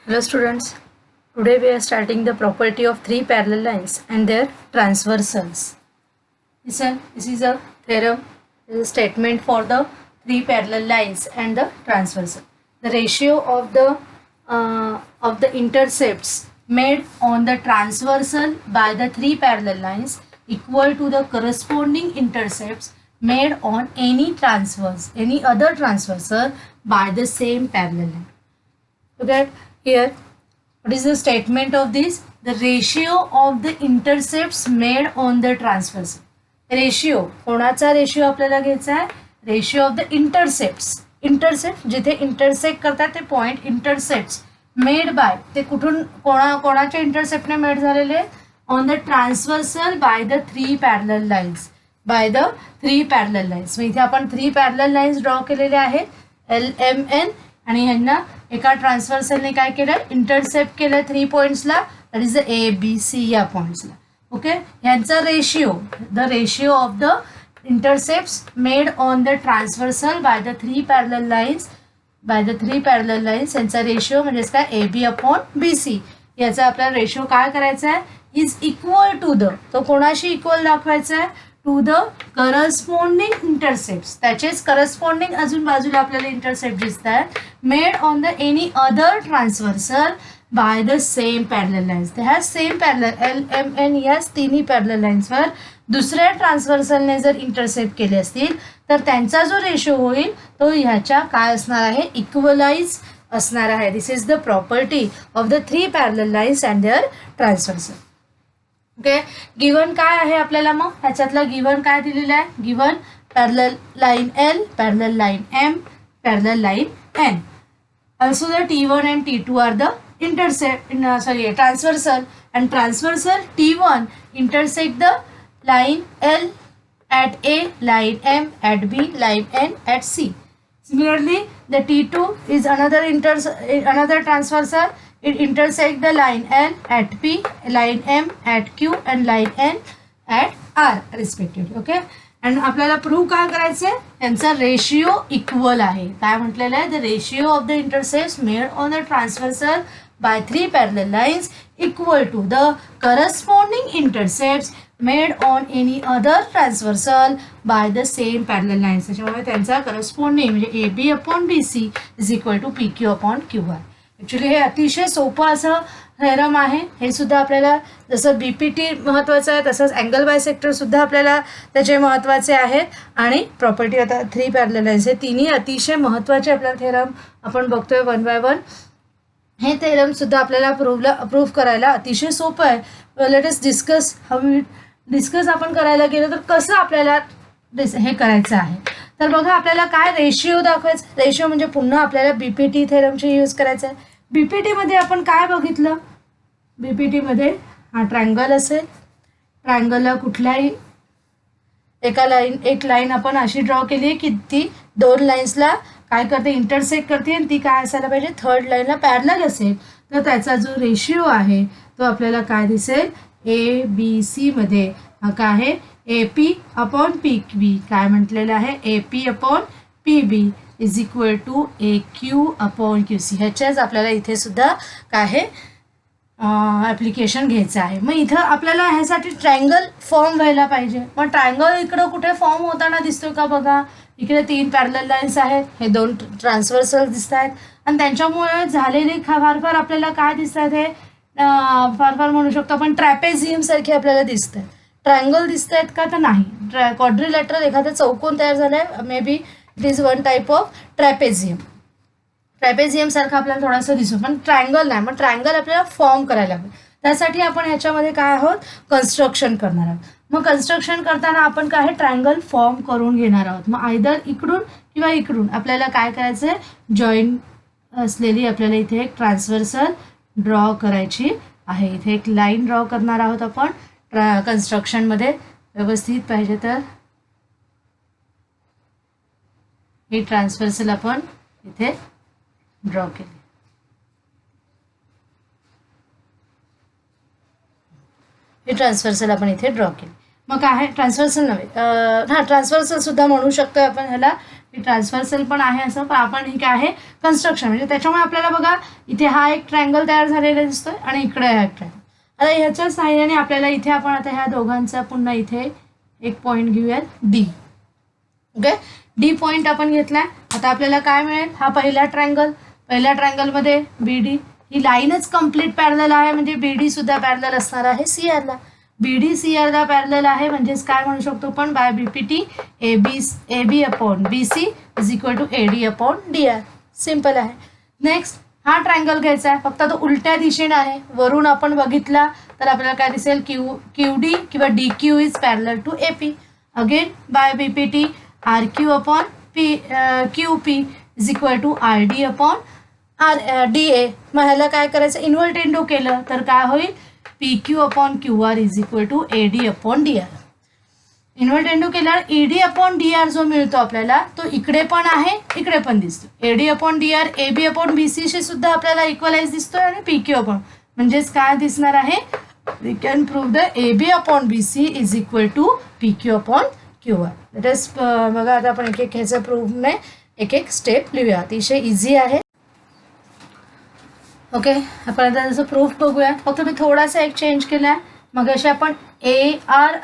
Hello students, today we are starting the property of three parallel lines and their transversals. Listen, this is a theorem, this is a statement for the three parallel lines and the transversal. The ratio of the intercepts made on the transversal by the three parallel lines equal to the corresponding intercepts made on any other transversal by the same parallel line. Look at here, what is the statement of this? The ratio of the intercepts made on the transversal. Ratio कोणाचा ratio आपल्याला घ्यायचा आहे? Ratio of the intercept जिथे intersect करतात ते point intercepts made by ते कुठून कोणाच्या इंटरसेप्टने मेड झालेले on the transversal by the three parallel lines मग इथे आपण थ्री पॅरलल लाईन्स ड्रॉ केलेले आहेत LMN आणि ह्यांना एका ट्रान्सव्हर्सलने काय केलं इंटरसेप्ट केलं 3 पॉइंट्सला दॅट इज द ABC या पॉइंट्सला ओके ह्यांचा ratio the ratio of the intercepts made on the transversal by the three parallel lines यांचा रेशिओ म्हणजेच काय AB/BC याचा आपल्याला रेशिओ काय करायचा आहे इज इक्वल टू द तो कोणाशी इक्वल दाखवायचा आहे टू द करस्पॉन्डिंग इंटरसेप्ट्स त्याचेच करस्पॉन्डिंग अजून बाजूला आपल्याला इंटरसेप्ट दिसत आहेत made on the any other transversal by the same parallel lines ते ह्या सेम पॅरलल LMN याच तिन्ही पॅरलल लाईन्सवर दुसऱ्या ट्रान्सव्हर्सलने जर इंटरसेप्ट केले असतील तर त्यांचा जो रेशो होईल तो ह्याच्या काय असणार आहे इक्वलाइज असणार आहे. This is the property of the three parallel lines and their transversal. Okay given काय आहे आपल्याला मग ह्याच्यातला गिवन काय दिलेलं आहे given parallel line L parallel line M parallel line N. Also the T1 and T2 are the transversal and transversal T1 intersect the line L at A, line M at B, line N at C. Similarly, the T2 is another transversal. It intersect the line L at P, line M at Q and line N at R respectively. Okay. आणि आपल्याला prove काय करायचं आहे यांचा ratio equal आहे. काय म्हटलेलं आहे the ratio of the intercepts made on the transversal by three parallel lines equal to the corresponding intercepts made on any other transversal by the same parallel lines. त्याच्यामुळे त्यांचा करस्पॉन्डिंग म्हणजे AB/BC is equal to PQ/QR. Actually हे अतिशय सोपं असं theorem आहे. हे सुद्धा आपल्याला जसं BPT महत्त्वाचं आहे तसंच अँगल बायसेक्टर सुद्धा आपल्याला त्याचे महत्त्वाचे आहेत आणि प्रॉपर्टी आता थ्री पॅरलल लाईन्स हे तिन्ही अतिशय महत्त्वाचे आपल्याला थेरम आपण बघतोय 1 बाय 1. हे थेरम सुद्धा आपल्याला प्रूव्ह करायला अतिशय सोपं आहे. लेट अस डिस्कस आपण करायला गेलो तर कसं आपल्याला हे करायचं आहे तर बघा आपल्याला काय रेशिओ दाखवायचं रेशिओ म्हणजे पुन्हा आपल्याला BPT थेरमचे यूज करायचं आहे. BPT मध्ये आपण काय बघितलं BPT मध्ये हा ट्रायंगल असेल ट्रायंगलला कुठल्याही एक लाईन आपण अशी ड्रॉ केली आहे की ती दोन लाईन्सला काय करते इंटरसेक्ट करते आणि ती काय असायला पाहिजे थर्ड लाईनला पॅरलल असेल तर त्याचा जो रेशिओ आहे तो आपल्याला काय दिसेल ABC मध्ये हा काय आहे AP/PB काय म्हटलेलं आहे AP/PB is equal to AQ/QC. ह्याच्याच आपल्याला इथे सुद्धा काय आहे ॲप्लिकेशन घ्यायचं आहे. मग इथं आपल्याला ह्यासाठी ट्रायंगल फॉर्म व्हायला पाहिजे. मग ट्रायंगल इकडं कुठे फॉर्म होताना दिसतो का बघा इकडे तीन पॅरलल लाईन्स आहेत हे दोन ट्रान्सव्हर्सल दिसत आहेत आणि त्यांच्यामुळे झालेली फार आपल्याला काय दिसत आहेत हे फार म्हणू शकतो आपण ट्रॅपेझियम सारखे आपल्याला दिसत आहेत. ट्रायंगल दिसत आहेत का तर नाही. क्वाड्रिलॅटरल एखादा चौकोन तयार झालाय may be it is one type of trapezium सारखं आपल्याला थोडासा दिसतो पण ट्रायंगल नाही. मग ट्रायंगल आपल्याला फॉर्म करायला लागेल त्यासाठी आपण ह्याच्यामध्ये काय आहोत कन्स्ट्रक्शन करणार आहोत. मग कन्स्ट्रक्शन करताना आपण काय आहे ट्रायंगल फॉर्म करून घेणार आहोत. मग आयदर इकडून किंवा इकडून आपल्याला काय करायचं आहे जॉईन असलेली आपल्याला इथे एक ट्रान्सव्हर्सल ड्रॉ करायची आहे. इथे एक लाईन ड्रॉ करणार आहोत आपण कन्स्ट्रक्शनमध्ये व्यवस्थित पाहिजे तर ही ट्रान्सव्हर्सल आपण इथे ड्रॉ केली. ही ट्रान्सव्हर्सल आपण इथे ड्रॉ केली. मग काय आहे ट्रान्सव्हर्सल नव्हे ट्रान्सव्हर्सल सुद्धा म्हणू शकतो आपण ह्याला ट्रान्सव्हर्सल पण आहे असं, पण आपण हे काय आहे कन्स्ट्रक्शन, म्हणजे त्याच्यामुळे आपल्याला बघा इथे हा एक ट्रायंगल तयार झालेला दिसतोय आणि इकडे हा एक ट्रायंगल. आता ह्याच्या सहाय्याने आपल्याला इथे आपण आता ह्या दोघांचा पुन्हा इथे एक पॉईंट घेऊयात डी. ओके, डी पॉईंट आपण घेतलाय. आता आपल्याला काय मिळेल, हा पहिला ट्रायंगल, पहिल्या ट्रायंगलमध्ये बी डी ही लाईनच कम्प्लीट पॅरलल आहे, म्हणजे बी डी सुद्धा पॅरलल असणार आहे सी आरला. बी डी सी आरला पॅरलल आहे, म्हणजेच काय म्हणू शकतो पण by B P T A B upon B C is equal to A D upon D R. Simple आहे. नेक्स्ट हा ट्रायंगल घ्यायचा आहे, फक्त तो उलट्या दिशेने आहे. वरून आपण बघितला तर आपल्याला काय दिसेल, क्यू डी किंवा D Q is parallel to A P. Again by B P T R Q upon P Q P is equal to R D upon R D A. मग ह्याला काय करायचं, इन्व्हर्ट इंटू केलं तर काय होईल, P Q upon Q R is equal to A D upon D R. Invert into केल्यावर A D upon D R जो मिळतो आपल्याला तो इकडे पण आहे इकडे पण दिसतो. A D upon D R A B upon B C शी सुद्धा आपल्याला इक्वलाइज दिसतोय आणि पी क्यू अपॉन, म्हणजेच काय दिसणार आहे, we can prove the A B upon B C is equal to P Q upon Q R. That is बघा आता आपण एक एक ह्याचं प्रूव्हने एक एक स्टेप लिहूया, अतिशय इझी आहे. ओके, आपण आता त्याचं प्रूफ बघूया. फक्त मी थोडासा एक चेंज केला आहे. मग अशी आपण ए आर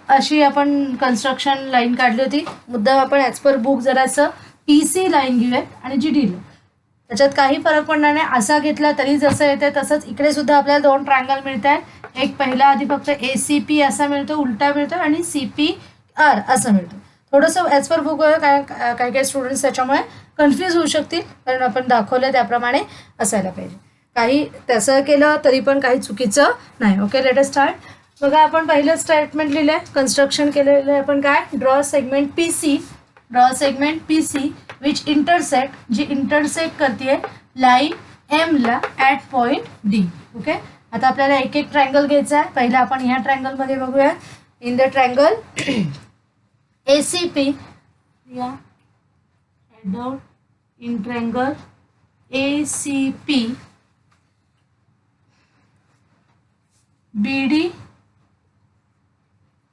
अशी आपण कन्स्ट्रक्शन लाईन काढली होती. मुद्दाम आपण ॲज पर बुक जरासं पी सी लाईन घेऊयात आणि जी डी त्याच्यात काही फरक पडणार नाही. असा घेतला तरी जसं येते तसंच इकडे सुद्धा आपल्याला दोन ट्रायंगल मिळत आहेत. एक पहिला आधी फक्त ए सी पी असा मिळतो, उलटा मिळतो, आणि सी पी आर असं मिळतो. थोडंसं ॲज पर बुक काही काही स्टुडंट्स त्याच्यामुळे कन्फ्यूज होऊ शकतील, कारण आपण दाखवलं त्याप्रमाणे असायला पाहिजे. काही तसं केलं तरी पण काही चुकीचं नाही. Okay, let us start. बघा आपण पहिलं स्टेटमेंट लिहिलं आहे, कन्स्ट्रक्शन केलेलं आहे आपण काय, draw segment P C, draw segment P C which intersect, जी इंटरसेक्ट करते लाईन एमला ॲट पॉईंट डी. ओके, आता आपल्याला एक एक ट्रायंगल घ्यायचा आहे. पहिला आपण ह्या ट्रायंगलमध्ये बघूया. In the triangle A C P, या down in triangle A C P BD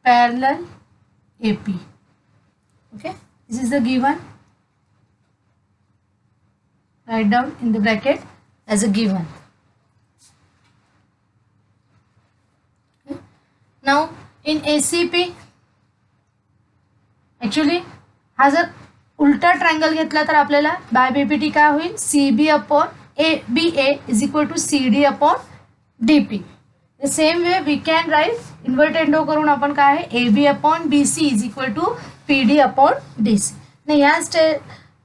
parallel AP. Okay, this is the given. Write down in the bracket as a given. Okay. Now in ACP, actually हा जर उलटा triangle घेतला तर आपल्याला bye BPT काय होईल, C B upon A B A is equal to C D upon D P. The same way we can write invert into करून आपण काय आहे, A B upon B C is equal to P D upon D C. नाही या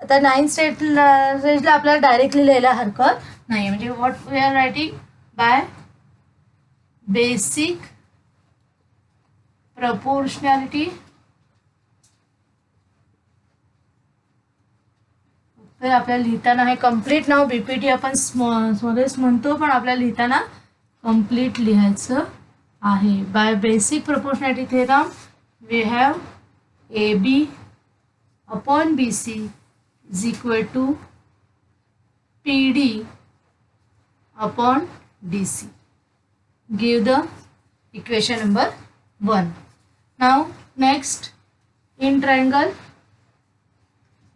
आता 9th स्टेजला आपल्याला directly लिहायला हरकत नाही, म्हणजे what we are writing by basic proportionality. तर आपल्याला लिहिताना हे कम्प्लीट नाव बीपीटी आपण स्मॉलेस्ट म्हणतो, पण आपल्याला लिहिताना कंप्लीट लिहायचं आहे. By basic proportionality theorem we have A B upon B C is equal to P D upon D C. Give the equation number 1. Now next in triangle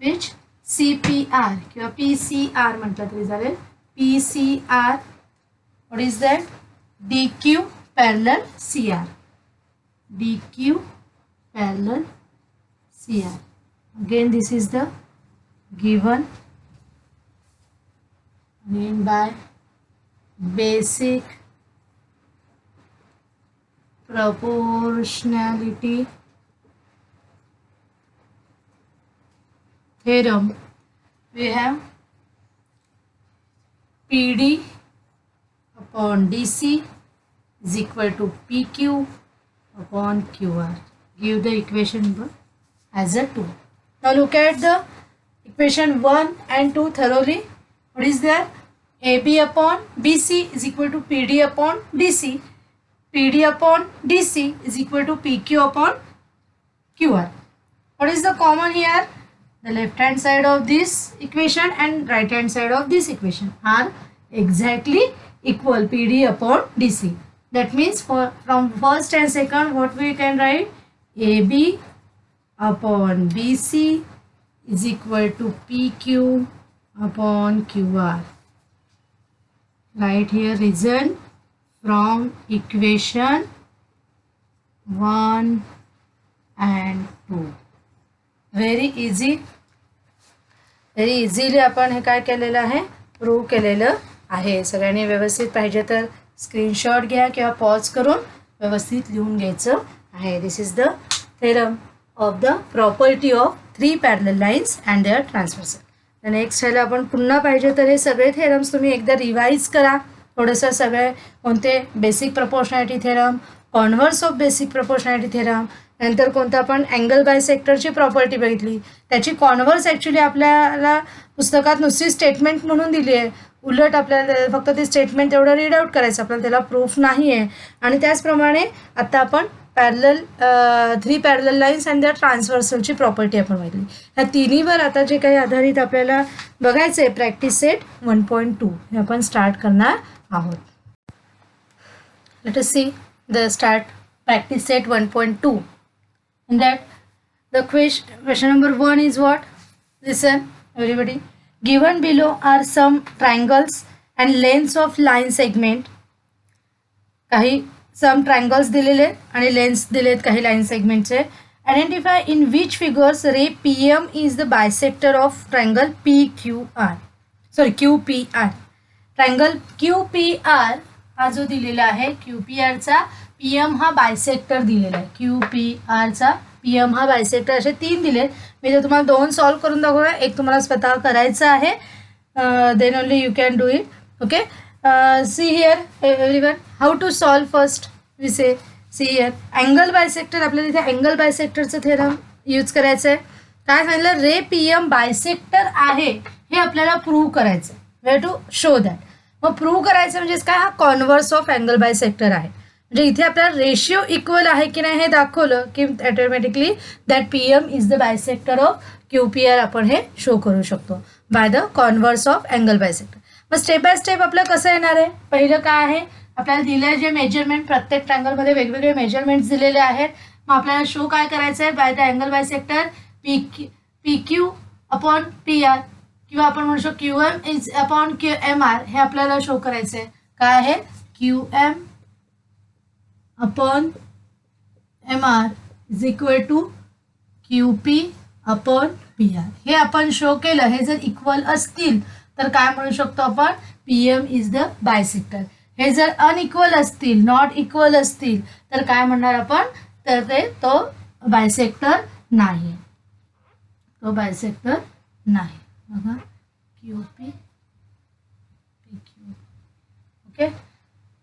which C P R किंवा P C R म्हटलं तरी चालेल. P C R, what is that, DQ parallel CR, DQ parallel CR. Again this is the given, again by basic proportionality theorem we have PD upon DC is equal to PQ upon QR. Give the equation number as a 2. Now look at the equation 1 and 2 thoroughly. What is there? AB upon BC is equal to PD upon DC. PD upon DC is equal to PQ upon QR. What is the common here? The left hand side of this equation and right hand side of this equation are exactly equal, PD upon DC. That means from first and second what we can write, AB upon BC is equal to PQ upon QR. Write here reason from equation 1 and 2. Very easily आपण हे काय केलेलं आहे, prove केलेलं आहे. सगळ्यांनी व्यवस्थित पाहिजे तर स्क्रीनशॉट घ्या किंवा पॉज करून व्यवस्थित लिहून घ्यायचं आहे. This is the theorem of the property of 3 parallel lines and their transversal. तर नेक्स्ट ह्याला आपण पुन्हा पाहिजे तर हे सगळे थेरम्स तुम्ही एकदा रिवाईज करा थोडंसं. सगळे कोणते basic proportionality theorem, converse of basic proportionality theorem, नंतर कोणतं आपण अँगल बायसेक्टरची प्रॉपर्टी बघितली, त्याची कॉन्व्हर्स ॲक्च्युली आपल्याला पुस्तकात नुसती स्टेटमेंट म्हणून दिली आहे. उलट आपल्याला फक्त ते स्टेटमेंट तेवढं रीड आउट करायचं, आपल्याला त्याला प्रूफ नाही आहे. आणि त्याचप्रमाणे आता आपण 3 पॅरलल लाईन्स अँड त्या ट्रान्सव्हर्सलची प्रॉपर्टी आपण बघितली. ह्या तिन्हीवर आता जे काही आधारित आपल्याला बघायचं आहे प्रॅक्टिस सेट 1.2 हे आपण स्टार्ट करणार आहोत. Late us see the start practice set 1.2. In that the question number 1 is what? Listen everybody. Given below are some triangles and lengths of line segment. काही some triangles दिलेले आणि lens दिलेत काही line सेगमेंटचे. Identify in which figures ray PM is the bisector of triangle PQR. Sorry, QPR. Triangle QPR हा जो दिलेला आहे QPR चा PM हा बायसेक्टर दिलेला आहे. QPR चा PM हा बायसेक्टर असे 3 दिलेत. मी तर तुम्हाला 2 सॉल्व्ह करून दाखवूया, एक तुम्हाला स्वतः करायचं आहे. Then only you can do it. Okay, see here everyone, how to solve first we say. See here angle bisector, आपल्याला इथे अँगल बायसेक्टरचं थेरम यूज करायचं आहे. काय सांगितलं, रे PM बायसेक्टर आहे हे आपल्याला प्रूव्ह करायचं आहे. Way to show that. मग प्रूव्ह करायचं म्हणजेच काय, हा कॉन्व्हर्स ऑफ अँगल बायसेक्टर आहे. म्हणजे इथे आपल्याला रेशिओ इक्वल आहे की नाही हे दाखवलं की automatically that PM is the bisector of QPR आपण हे शो करू शकतो by the converse of angle bisector. मग स्टेप बाय स्टेप आपलं कसं येणार आहे. पहिलं काय आहे, आपल्याला दिलं जे मेजरमेंट, प्रत्येक ट्रायंगलमध्ये वेगवेगळे मेजरमेंट्स दिलेले आहेत. मग आपल्याला शो काय करायचं आहे, by the angle bisector PQ upon PR किंवा आपण म्हणू शकतो QM इज अपॉन QMR हे आपल्याला शो करायचं आहे. काय आहे, QM upon MR is equal to QP upon PR. हे आपण शो केलं. हे जर इक्वल असतील तर काय म्हणू शकतो आपण, PM इज द बायसेक्टर. हे जर अनइक्वल असतील, नॉट इक्वल असतील तर काय म्हणणार आपण, तर ते तो बायसेक्टर नाही, तो बायसेक्टर नाही. बघा QP PQ. Okay,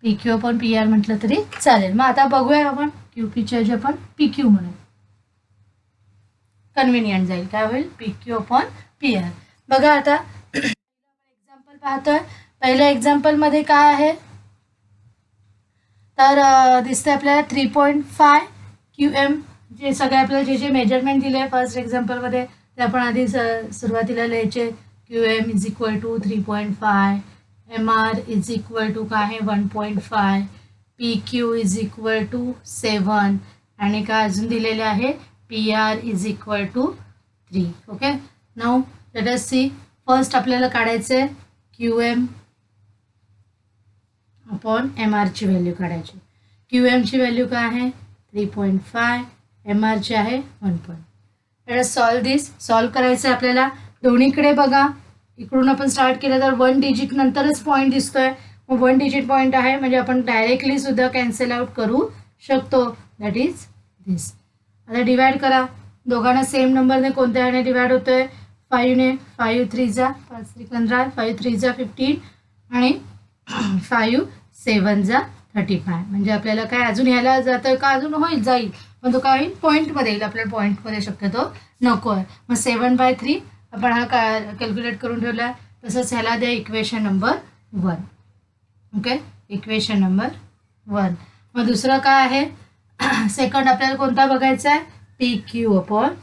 PQ upon PR म्हटलं तरी चालेल. मग आता बघूया आपण QPच्या ऐवजी आपण PQ म्हणू, कन्व्हिनियंट जाईल. काय होईल, PQ अपॉन PR. बघा आता एक्झाम्पल पाहतोय. पहिल्या एक्झाम्पलमध्ये काय आहे, तर दिसतंय आपल्याला 3.5 QM. जे सगळे आपल्याला जे मेजरमेंट दिले फर्स्ट एक्झाम्पलमध्ये ते आपण आधी सुरुवातीला लिहायचे. QM is equal to 3.5, MR is equal to काय आहे 1.5, PQ इज इक्वल टू 7 आणि काय अजून दिलेले आहे PR is equal to 3. Okay, now let us see. First आपल्याला काढायचे QM अपॉन MR ची व्हॅल्यू काढायची. QM ची व्हॅल्यू काय आहे 3.5, MR ची आहे 1. Let us solve this. Solve करायचं आपल्याला. दोन्हीकडे बघा, इकडून आपण स्टार्ट केलं तर 1 डिजिट नंतरच पॉईंट दिसतोय. मग 1 डिजिट पॉईंट आहे म्हणजे आपण डायरेक्टली सुद्धा कॅन्सल आउट करू शकतो. दॅट इज दिस. आता डिवाइड करा. दोघांना सेम नंबरने कोणत्या ह्याने डिवाइड होतोय, 5ने. 5 3 जा 5 3 15, 5 3 जा 15 आणि 5 7 जा 35. म्हणजे आपल्याला काय अजून ह्याला जातं का, अजून होईल जाईल पण तो काय होईल पॉईंटमध्ये येईल. आपल्याला पॉईंटमध्ये शक्यतो नको आहे. मग 7/3 आपण हा कॅल्क्युलेट करून ठेवला. तसंच ह्याला द्या equation number 1. Okay, equation number 1. मग दुसरं काय आहे, सेकंड आपल्याला कोणता बघायचा आहे, PQ अपॉन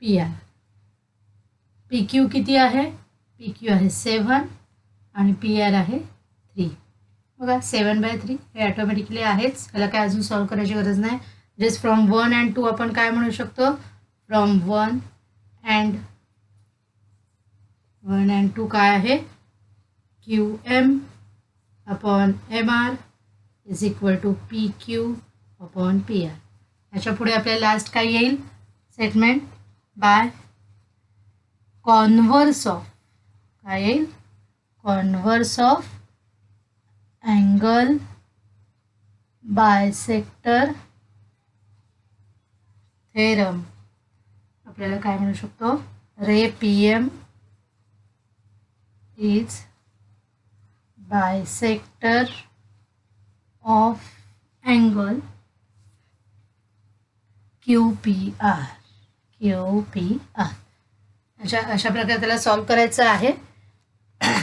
PR. PQ किती आहे, PQ आहे 7 आणि PR आहे 3. बघा 7/3 हे ऑटोमॅटिकली आहेच, त्याला काय अजून सॉल्व करायची गरज नाही. जस्ट फ्रॉम 1 and 2 आपण काय म्हणू शकतो, फ्रॉम 1 अँड 2 काय आहे QM upon MR is equal to PQ upon PR. याच्या पुढे आपल्याला लास्ट काय येईल स्टेटमेंट बाय कॉन्व्हर्स ऑफ काय येईल converse of angle bisector theorem. आपल्याला काय म्हणू शकतो रे PM is bisector of angle QPR. अशा प्रकारे त्याला सॉल्व करायचं आहे.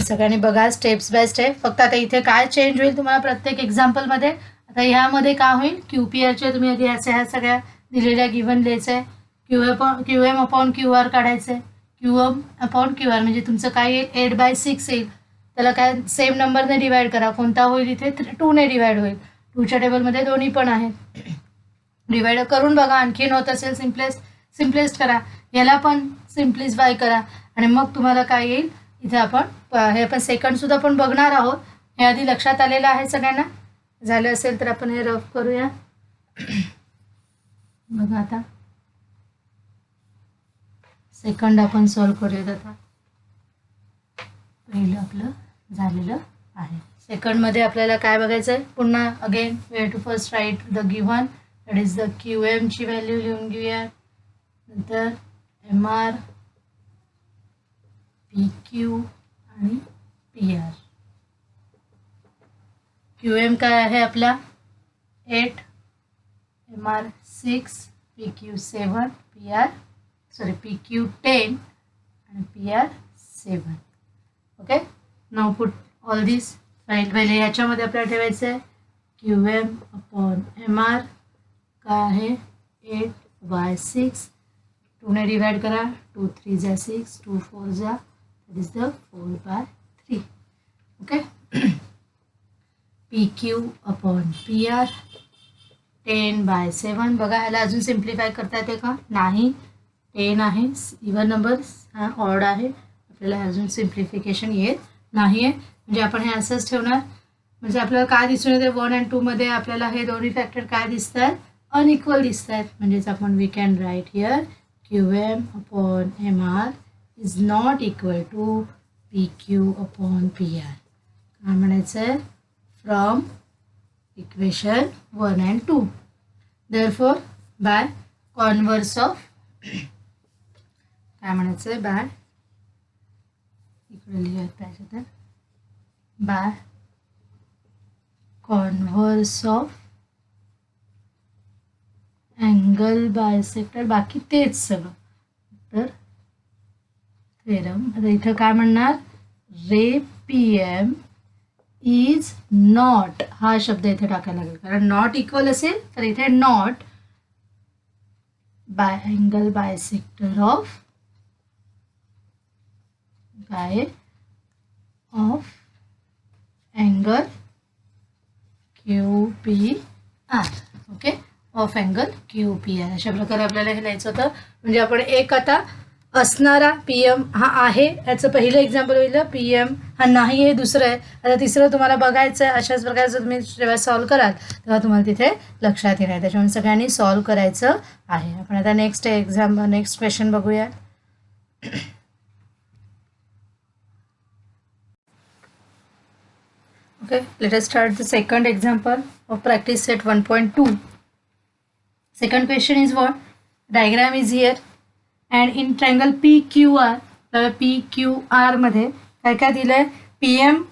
सगळ्यांनी बघा स्टेप्स बाय स्टेप. फक्त आता इथे काय चेंज होईल तुम्हाला प्रत्येक एक्झाम्पलमध्ये. आता ह्यामध्ये काय होईल QPRच्या तुम्ही आधी ह्या सगळ्या दिलेल्या गिव्हन लिहायचं आहे. QM अपॉन QR काढायचं आहे. QM अपॉन QR म्हणजे तुमचं काय येईल 8/6 येईल. त्याला काय सेम नंबरने डिवाइड करा. कोणता होईल इथे 2ने डिवाइड होईल. 2च्या टेबलमध्ये दोन्ही पण आहेत. डिवाइड करून बघा आणखीन होत असेल सिम्पलेस्ट करा. याला पण सिम्प्लिफाय करा आणि मग तुम्हाला काय येईल इथे आपण सेकंडसुद्धा पण बघणार आहोत. हे आधी लक्षात आलेलं आहे सगळ्यांना. झालं असेल तर आपण हे रफ करूया. बघा आता सेकंड आपण सॉल्व करूयात. आता पहिलं आपलं झालेलं आहे. सेकंडमध्ये आपल्याला काय बघायचं आहे पुन्हा again we have to first write the given that is the QM ची व्हॅल्यू लिहून घेऊया. नंतर MR PQ आणि PR. QM काय आहे आपला 8 MR 6 PQ 7 PQ 10 आणि PR 7. Okay now put all this पहिले याच्यामध्ये आपल्याला ठेवायचं आहे QM अपॉन MR काय आहे 8/6. 2ने डिवाइड करा. 2 3 जा 6 2 4 जा that is the 4/3. Okay PQ upon PR 10/7. बघा ह्याला अजून सिम्प्लिफाय करता येते का नाही. 10 आहे इव्हन नंबर्स हा ऑड आहे. आपल्याला अजून सिम्प्लिफिकेशन येत नाही आहे म्हणजे आपण हे असंच ठेवणार. म्हणजे आपल्याला काय दिसून येते 1 आणि 2 मध्ये आपल्याला हे दोन्ही फॅक्टर काय दिसत आहेत अनइक्वल दिसत आहेत. म्हणजेच आपण we can write here QM upon MR is not equal to PQ upon PR. काय म्हणायचं आहे from equation 1 and 2. Therefore by converse of काय म्हणायचं आहे बाय इकडे लिहायला पाहिजे तर by converse of angle bisector बाकी तेच सगळं तर थेरम. आता इथं काय म्हणणार रे PM इज नॉट हा शब्द इथे टाकायला लागेल कारण नॉट इक्वल असेल तर इथे not by angle bisector of angle QPR. Okay of angle QPR. अशा प्रकारे आपल्याला हे लिहायचं होतं. म्हणजे आपण एक आता असणारा PM हा आहे याचं पहिलं एक्झाम्पल होईल. PM हा नाही हे दुसरं आहे. आता तिसरं तुम्हाला बघायचं आहे. अशाच प्रकारे जर तुम्ही जेव्हा सॉल्व कराल तेव्हा तुम्हाला तिथे लक्षात येणार. त्याच्यामुळे सगळ्यांनी सॉल्व करायचं आहे. आपण आता नेक्स्ट क्वेश्चन बघूया. Okay, let us start the second example of practice set 1.2. Second question is what? Diagram is here and in triangle PQR, PQR मध्ये काय काय दिलंय PM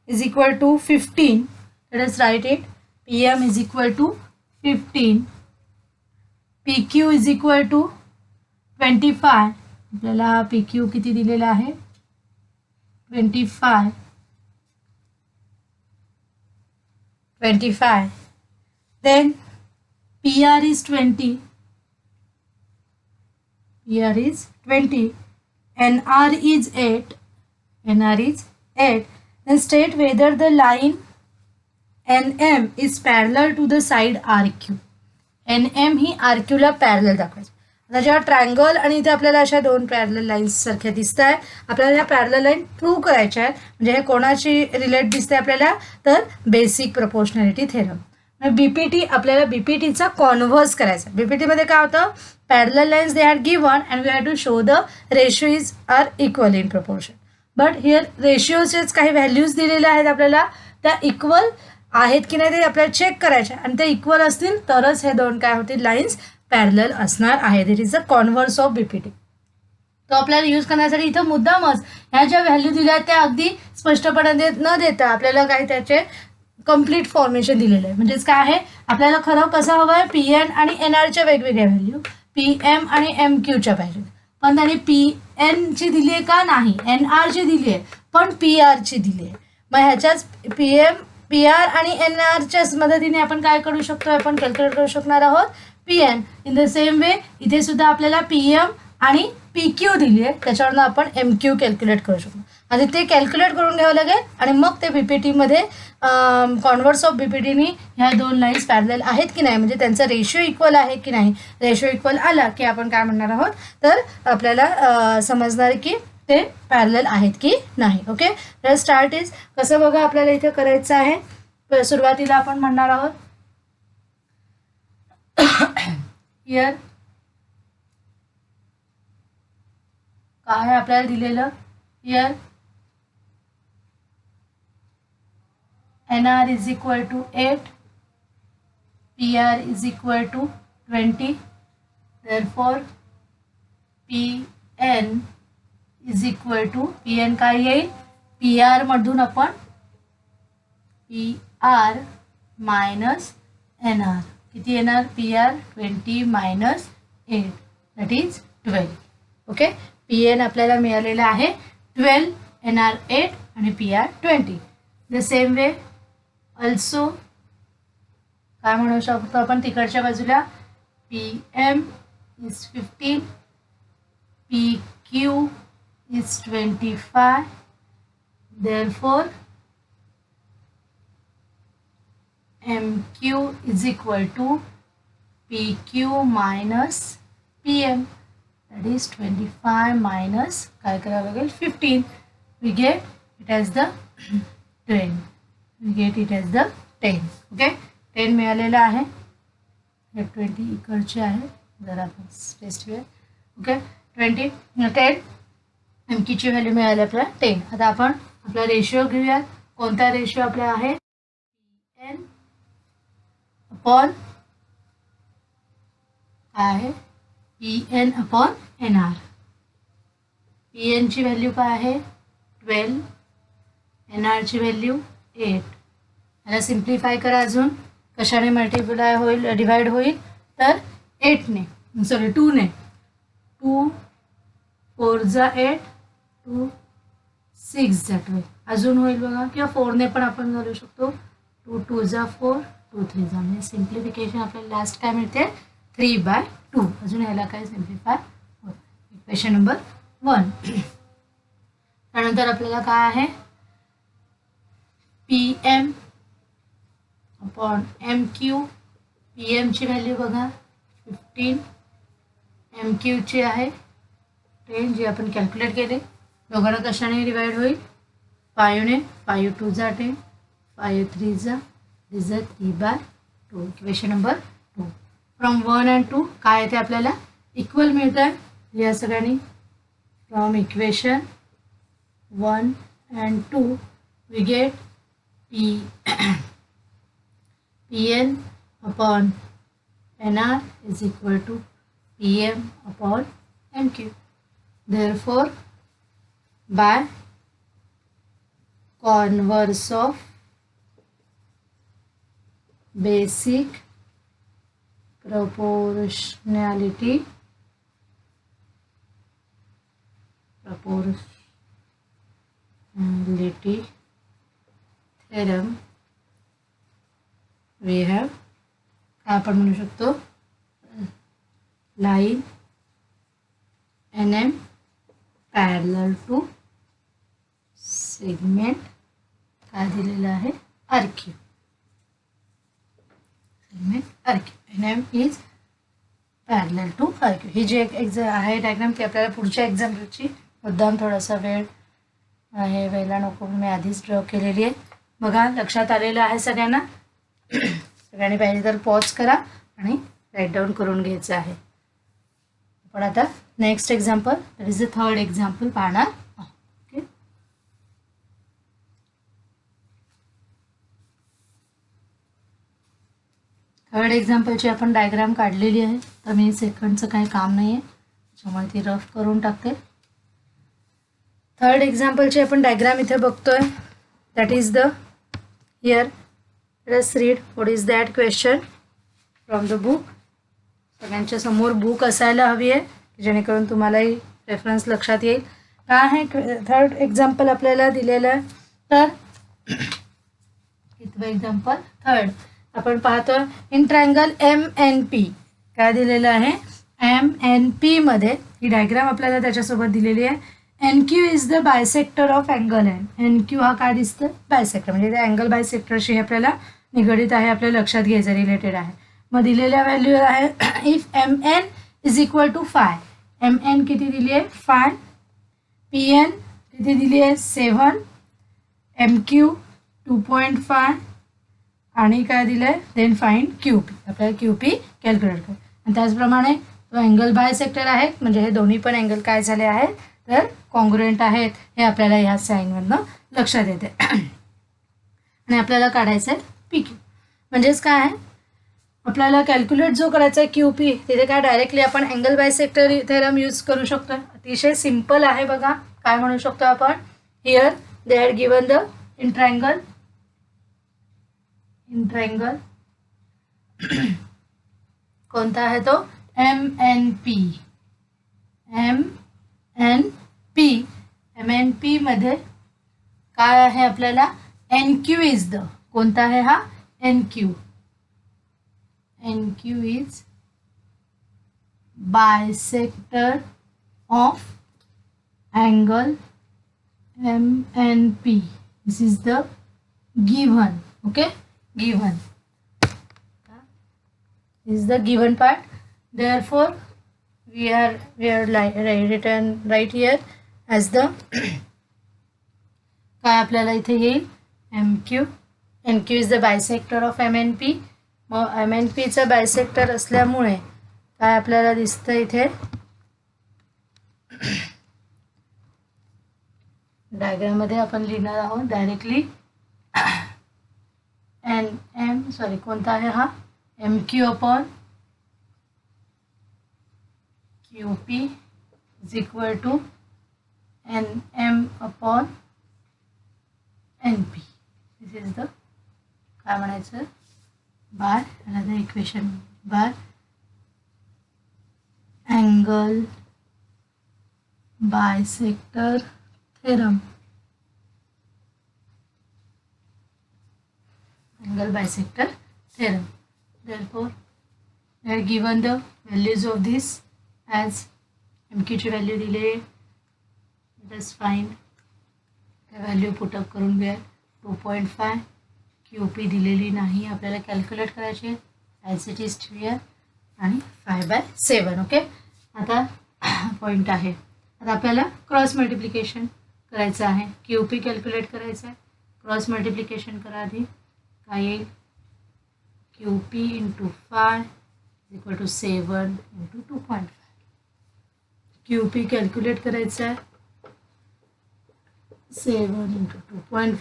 is equal to 15. Let us write it. PM is equal to 15. PQ is equal to 25. आपल्याला PQ किती दिलेला आहे 25. Then PR is 20. PR is 20. NR is 8. NR is 8. Then state whether the line NM is parallel to the side RQ. NM he RQ ला parallel दाखवायचं. आता जेव्हा triangle आणि इथे आपल्याला अशा दोन पॅरलल लाईन्स सारख्या दिसत आहे, आपल्याला ह्या पॅरलल लाईन प्रूव्ह करायच्या आहेत. म्हणजे हे कोणाची रिलेट दिसते आपल्याला, तर बेसिक प्रोपोर्शनॅलिटी थेरम. बीपीटी आपल्याला बीपीटीचा कॉन्व्हर्स करायचा. बीपीटीमध्ये काय होतं, parallel lines they are given and we have to show the ratios are equal in proportion. But here रेशिओचेच काही व्हॅल्यूज दिलेल्या आहेत आपल्याला, त्या इक्वल आहेत की नाही ते आपल्याला चेक करायच्या आणि ते इक्वल असतील तरच हे दोन काय होतील, लाईन्स पॅरलल असणार आहेत. It is the converse of BPT. तो आपल्याला यूज करण्यासाठी इथं मुद्दामच ह्या ज्या व्हॅल्यू दिल्या आहेत त्या अगदी स्पष्टपणे न देता आपल्याला काही त्याचे कम्प्लीट फॉर्मेशन दिलेलं आहे. म्हणजेच काय आहे, आपल्याला खरं कसं हवं आहे, पी एन आणि एन आरच्या वेगवेगळ्या व्हॅल्यू पी एम आणि एम क्यूच्या पाहिजे. पण त्यांनी पी एनची दिली आहे का, नाही, एन आरची दिली आहे पण पी आरची दिली आहे. मग ह्याच्याच पी आर आणि एन आरच्याच मदतीने आपण काय करू शकतो, आपण कॅल्क्युलेट करू शकणार आहोत P N. In the same way इथे सुद्धा आपल्याला पी एम आणि पी क्यू दिली आहे, त्याच्यावरनं आपण एम क्यू कॅल्क्युलेट करू शकतो. आणि ते कॅल्क्युलेट करून घ्यावं लागेल आणि मग ते बीपीटीमध्ये कॉन्व्हर्स ऑफ बीपीटीनी ह्या दोन लाईन्स पॅरलल आहेत की नाही, म्हणजे त्यांचा रेशिओ इक्वल आहे की नाही. रेशिओ इक्वल आला की आपण काय म्हणणार आहोत, तर आपल्याला समजणार की ते पॅरलल आहेत की नाही. ओके, तर स्टार्ट इज कसं बघा आपल्याला इथे करायचं आहे. सुरुवातीला आपण म्हणणार आहोत हिअर काय आपल्याला दिलेलं, here NR is equal to 8, PR is equal to 20. Therefore, PN is equal to, PN काय येईल, PR मधून आपण PR मायनस NR किती येणार, PR 20 minus 8 that is 12. Okay, PN आपल्याला मिळालेलं आहे 12, NR 8 आणि PR 20. The same way also काय म्हणू शकतो आपण तिकडच्या बाजूला, P M is 15, P Q is 25. Therefore M Q is equal to P Q minus P M that is 25 minus काय करावं लागेल 15. We get it as the 10. We get it as the 10. Okay, 10 मिळालेलं आहे, हे 20 इकडचे आहे, जरा आपण स्पेस ठेवूया. ओके, 20 10 एम क्यूची व्हॅल्यू मिळाली आपल्याला 10. आता आपण आपला रेशिओ घेऊया. कोणता रेशिओ आपला आहे, पी एन अपॉन काय आहे, P N upon N R. P एनची व्हॅल्यू काय आहे 12, एन आरची व्हॅल्यू 8. याला सिम्प्लिफाय करा, अजून कशाने मल्टिप्लाय होईल, डिवाइड होईल, तर 8ने, सॉरी 2ने. 2 4 जा 8, 2 6 जा 12 अजून होईल बघा, किंवा 4ने पण आपण घालू शकतो. 2 2 जा 4, 2 3 जा, म्हणजे सिम्प्लिफिकेशन आपल्याला लास्ट काय मिळते 3/2. अजून याला काय सिम्प्लिफाय होत. Equation number 1. त्यानंतर आपल्याला काय आहे, P M upon M Q. P एमची व्हॅल्यू बघा 15, एम क्यूची आहे 10 जी आपण कॅल्क्युलेट केले. दोघांना कशाने डिवाइड होईल, 5ने. 5 2 जा 10, 5 3 जा, this is 3/2. Equation number 2. From 1 and 2 काय येते आपल्याला इक्वल मिळत आहे या सगळ्यांनी. From equation 1 and 2 we get Pn upon Nr is equal to Pm upon Nq. Therefore, by converse of basic proportionality theorem, we have काय आपण म्हणू शकतो, line N M parallel to segment काय दिलेलं आहे R Q. Segment R Q. N M is parallel to 5Q. ही जी एक आहे डायग्राम ती आपल्याला पुढच्या एक्झाम्पलची मुद्दाम थोडासा वेळ आहे व्हायला नको मी आधीच ड्रॉ केलेली आहे. बघा लक्षात आलेलं आहे सगळ्यांना. सगळ्यांनी पाहिजे तर पॉज करा आणि राईट डाऊन करून घ्यायचं आहे. आपण आता next example that is the third example पाहणार. ओके, थर्ड एक्झाम्पलची आपण डायग्राम काढलेली आहे. तर मी सेकंडचं काही काम नाही आहे त्याच्यामुळे ती रफ करून टाकते. थर्ड एक्झाम्पलची आपण डायग्राम इथे बघतोय. That is the here. Let's read what is that question from the book. सगळ्यांच्या समोर बुक असायला हवी आहे जेणेकरून तुम्हालाही रेफरन्स लक्षात येईल. काय आहे थर्ड एक्झाम्पल आपल्याला दिलेलं आहे. तर कितवं एक्झाम्पल? थर्ड. आपण पाहतो इन ट्रायंगल MNP काय दिलेलं आहे. MNP मध्ये ही डायग्राम आपल्याला त्याच्यासोबत दिलेली आहे. NQ is the bisector of angle N. NQ हा काय दिसतं? बायसेक्टर, म्हणजे ते अँगल बायसेक्टरशी आपल्याला निगडित आहे, आपल्याला लक्षात घ्यायचं, रिलेटेड आहे. मग दिलेल्या व्हॅल्यू आहे if MN is equal to 5. MN किती दिली आहे? 5. PN किती दिली आहे? 7. MQ 2.5 आणि काय दिलं आहे? Then find QP. आपल्याला QP कॅल्क्युलेट कर. आणि त्याचप्रमाणे तो अँगल बायसेक्टर आहे, म्हणजे हे दोन्ही पण अँगल काय झाले आहेत तर कॉन्ग्रुएंट आहेत, हे आपल्याला ह्या साईनमधनं लक्षात येते. आणि आपल्याला काढायचं आहे PQ. म्हणजेच काय आहे आपल्याला कॅल्क्युलेट जो करायचा आहे QP, तिथे काय डायरेक्टली आपण अँगल बायसेक्टर थेरम यूज करू शकतो. अतिशय सिम्पल आहे. बघा काय म्हणू शकतो आपण. Here they had given the in triangle कोणता आहे तो? MNP. MNP मध्ये काय आहे आपल्याला? NQ is the. कोणता आहे हा? NQ is bisector of angle MNP. This is the given. Okay, given is the given part. Therefore we are written right here as the काय आपल्याला इथे येईल MQ. NQ is the bisector of MNP. मग MNP चा bisector असल्यामुळे काय आपल्याला दिसतं इथे डायग्राम मध्ये आपण लिहिणार आहोत डायरेक्टली कोणता आहे हा? MQ upon QP is equal to NM upon NP. This is the काय म्हणायचं by another equation by angle bisector theorem. Angle bisector theorem. Therefore, they are given the values of this as MQ ची value दिले. Let us find the value put up करून घ्या. 2.5. QP दिलेली नाही, आपल्याला calculate करायचे. as it is here आणि 5/7. Okay, आता पॉईंट आहे. आता आपल्याला क्रॉस मल्टिप्लिकेशन करायचं आहे. QP कॅल्क्युलेट करायचं आहे. क्रॉस मल्टिप्लिकेशन करा आधी. काय येईल? QP into 5 equal to 7 into 2.5. QP calculate करायचं आहे. 7 इंटू 2.5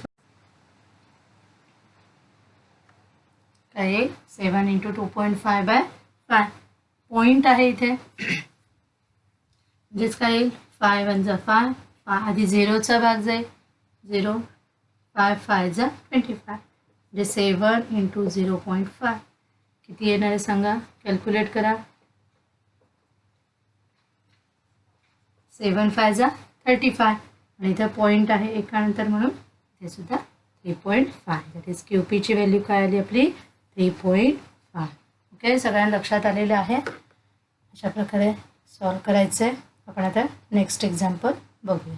काय येईल? 7 इंटू 2.5/5. पॉईंट आहे इथे म्हणजेच काय येईल? 5 1 जा 5. आधी 0चा भाग जाईल. 0 5 5 जा 25. म्हणजे 7 इंटू 0.5 किती येणार आहे सांगा? कॅल्क्युलेट करा. 7 5 जा 35 आणि इथं पॉईंट आहे एकानंतर म्हणून ते सुद्धा 3.5. दॅट इज QP ची व्हॅल्यू काय आली आपली? 3.5. ओके, सगळ्यांना लक्षात आलेलं आहे. अशा प्रकारे सॉल्व करायचं आहे. आपण आता नेक्स्ट एक्झाम्पल बघूया.